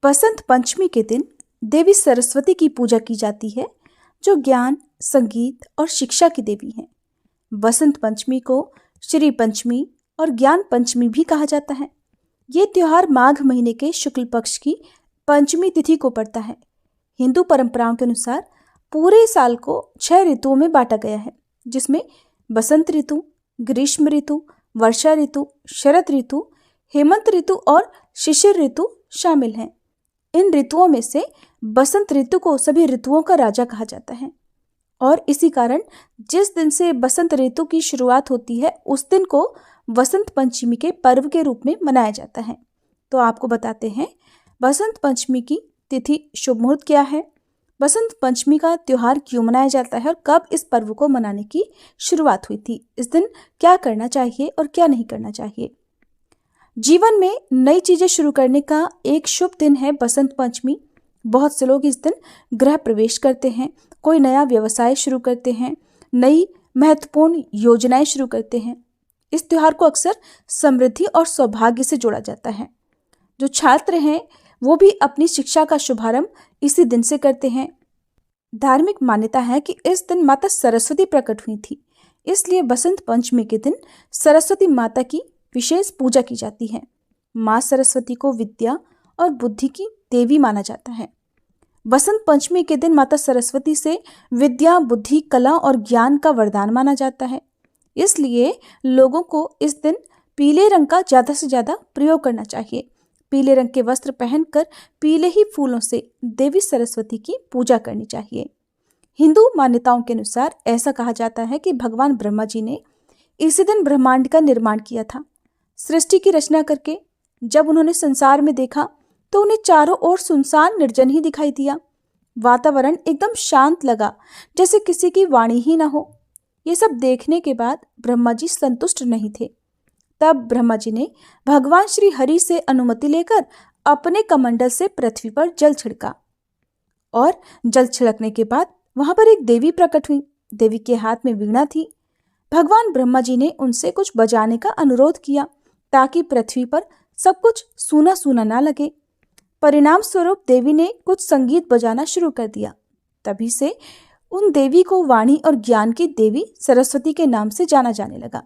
बसंत पंचमी के दिन देवी सरस्वती की पूजा की जाती है, जो ज्ञान, संगीत और शिक्षा की देवी हैं। बसंत पंचमी को श्री पंचमी और ज्ञान पंचमी भी कहा जाता है। ये त्योहार माघ महीने के शुक्ल पक्ष की पंचमी तिथि को पड़ता है। हिंदू परंपराओं के अनुसार पूरे साल को 6 ऋतुओं में बांटा गया है, जिसमें बसंत ऋतु, ग्रीष्म ऋतु, वर्षा ऋतु, शरद ऋतु, हेमंत ऋतु और शिशिर ऋतु शामिल हैं। इन ऋतुओं में से बसंत ऋतु को सभी ऋतुओं का राजा कहा जाता है और इसी कारण जिस दिन से बसंत ऋतु की शुरुआत होती है उस दिन को बसंत पंचमी के पर्व के रूप में मनाया जाता है। तो आपको बताते हैं बसंत पंचमी की तिथि, शुभ मुहूर्त क्या है, बसंत पंचमी का त्योहार क्यों मनाया जाता है और कब इस पर्व को मनाने की शुरुआत हुई थी, इस दिन क्या करना चाहिए और क्या नहीं करना चाहिए। जीवन में नई चीजें शुरू करने का एक शुभ दिन है बसंत पंचमी। बहुत से लोग इस दिन गृह प्रवेश करते हैं, कोई नया व्यवसाय शुरू करते हैं, नई महत्वपूर्ण योजनाएं शुरू करते हैं। इस त्योहार को अक्सर समृद्धि और सौभाग्य से जोड़ा जाता है। जो छात्र हैं वो भी अपनी शिक्षा का शुभारंभ इसी दिन से करते हैं। धार्मिक मान्यता है कि इस दिन माता सरस्वती प्रकट हुई थी, इसलिए बसंत पंचमी के दिन सरस्वती माता की विशेष पूजा की जाती है। माँ सरस्वती को विद्या और बुद्धि की देवी माना जाता है। बसंत पंचमी के दिन माता सरस्वती से विद्या, बुद्धि, कला और ज्ञान का वरदान माना जाता है। इसलिए लोगों को इस दिन पीले रंग का ज़्यादा से ज़्यादा प्रयोग करना चाहिए। पीले रंग के वस्त्र पहनकर पीले ही फूलों से देवी सरस्वती की पूजा करनी चाहिए। हिंदू मान्यताओं के अनुसार ऐसा कहा जाता है कि भगवान ब्रह्मा जी ने इसी दिन ब्रह्मांड का निर्माण किया था। सृष्टि की रचना करके जब उन्होंने संसार में देखा तो उन्हें चारों ओर सुनसान निर्जन ही दिखाई दिया। वातावरण एकदम शांत लगा, जैसे किसी की वाणी ही ना हो। ये सब देखने के बाद ब्रह्मा जी संतुष्ट नहीं थे। तब ब्रह्मा जी ने भगवान श्री हरि से अनुमति लेकर अपने कमंडल से पृथ्वी पर जल छिड़का और जल छिड़कने के बाद वहां पर एक देवी प्रकट हुई। देवी के हाथ में वीणा थी। भगवान ब्रह्मा जी ने उनसे कुछ बजाने का अनुरोध किया ताकि पृथ्वी पर सब कुछ सूना सूना ना लगे। परिणाम स्वरूप देवी ने कुछ संगीत बजाना शुरू कर दिया। तभी से उन देवी को वाणी और ज्ञान की देवी सरस्वती के नाम से जाना जाने लगा।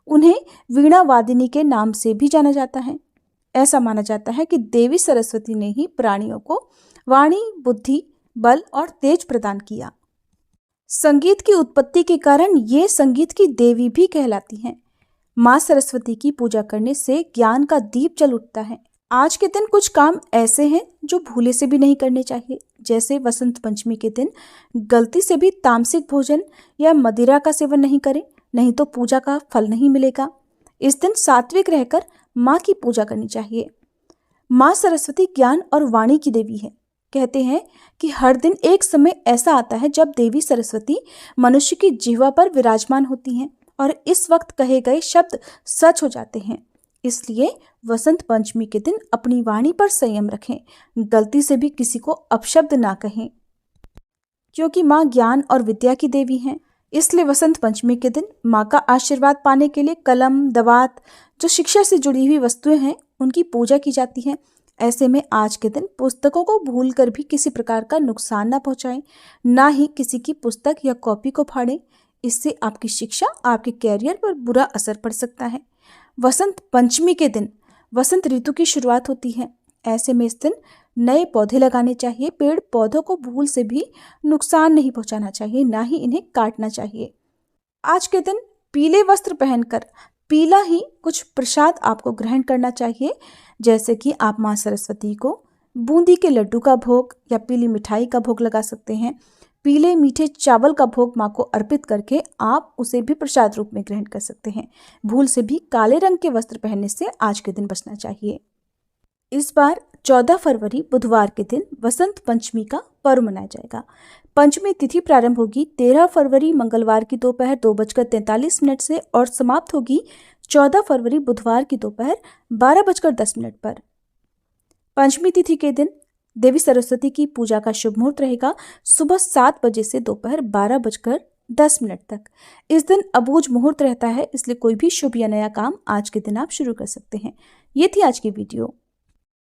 उन्हें वीणा वादिनी के नाम से भी जाना जाता है। ऐसा माना जाता है कि देवी सरस्वती ने ही प्राणियों को वाणी, बुद्धि, बल और तेज प्रदान किया। संगीत की उत्पत्ति के कारण ये संगीत की देवी भी कहलाती हैं। माँ सरस्वती की पूजा करने से ज्ञान का दीप जल उठता है। आज के दिन कुछ काम ऐसे हैं जो भूले से भी नहीं करने चाहिए, जैसे बसंत पंचमी के दिन गलती से भी तामसिक भोजन या मदिरा का सेवन नहीं करें, नहीं तो पूजा का फल नहीं मिलेगा। इस दिन सात्विक रहकर माँ की पूजा करनी चाहिए। माँ सरस्वती ज्ञान और वाणी की देवी है। कहते हैं कि हर दिन एक समय ऐसा आता है जब देवी सरस्वती मनुष्य की जिह्वा पर विराजमान होती हैं और इस वक्त कहे गए शब्द सच हो जाते हैं। इसलिए वसंत पंचमी के दिन अपनी वाणी पर संयम रखें, गलती से भी किसी को अपशब्द ना कहें, क्योंकि माँ ज्ञान और विद्या की देवी हैं। इसलिए वसंत पंचमी के दिन माँ का आशीर्वाद पाने के लिए कलम, दवात, जो शिक्षा से जुड़ी हुई वस्तुएं हैं, उनकी पूजा की जाती है। ऐसे में आज के दिन पुस्तकों को भूलकर भी किसी प्रकार का नुकसान ना पहुंचाएं, ना ही किसी की पुस्तक या कॉपी को फाड़ें। इससे आपकी शिक्षा, आपके कैरियर पर बुरा असर पड़ सकता है। वसंत पंचमी के दिन वसंत ऋतु की शुरुआत होती है। ऐसे में इस दिन नए पौधे लगाने चाहिए। पेड़ पौधों को भूल से भी नुकसान नहीं पहुंचाना चाहिए, ना ही इन्हें काटना चाहिए। आज के दिन पीले वस्त्र पहनकर पीला ही कुछ प्रसाद आपको ग्रहण करना चाहिए, जैसे कि आप माँ सरस्वती को बूंदी के लड्डू का भोग या पीली मिठाई का भोग लगा सकते हैं। पीले मीठे चावल का भोग माँ को अर्पित करके आप उसे भी प्रसाद रूप में ग्रहण कर सकते हैं। भूल से भी काले रंग के वस्त्र पहनने से आज के दिन बचना चाहिए। इस बार 14 फरवरी बुधवार के दिन वसंत पंचमी का पर्व मनाया जाएगा। पंचमी तिथि प्रारंभ होगी 13 फरवरी मंगलवार की दोपहर 2:43 से और समाप्त होगी 14 फरवरी बुधवार की दोपहर 12:10 पर। पंचमी तिथि के दिन देवी सरस्वती की पूजा का शुभ मुहूर्त रहेगा सुबह 7 बजे से दोपहर 12:10 तक। इस दिन अबूझ मुहूर्त रहता है, इसलिए कोई भी शुभ या नया काम आज के दिन आप शुरू कर सकते हैं। ये थी आज की वीडियो।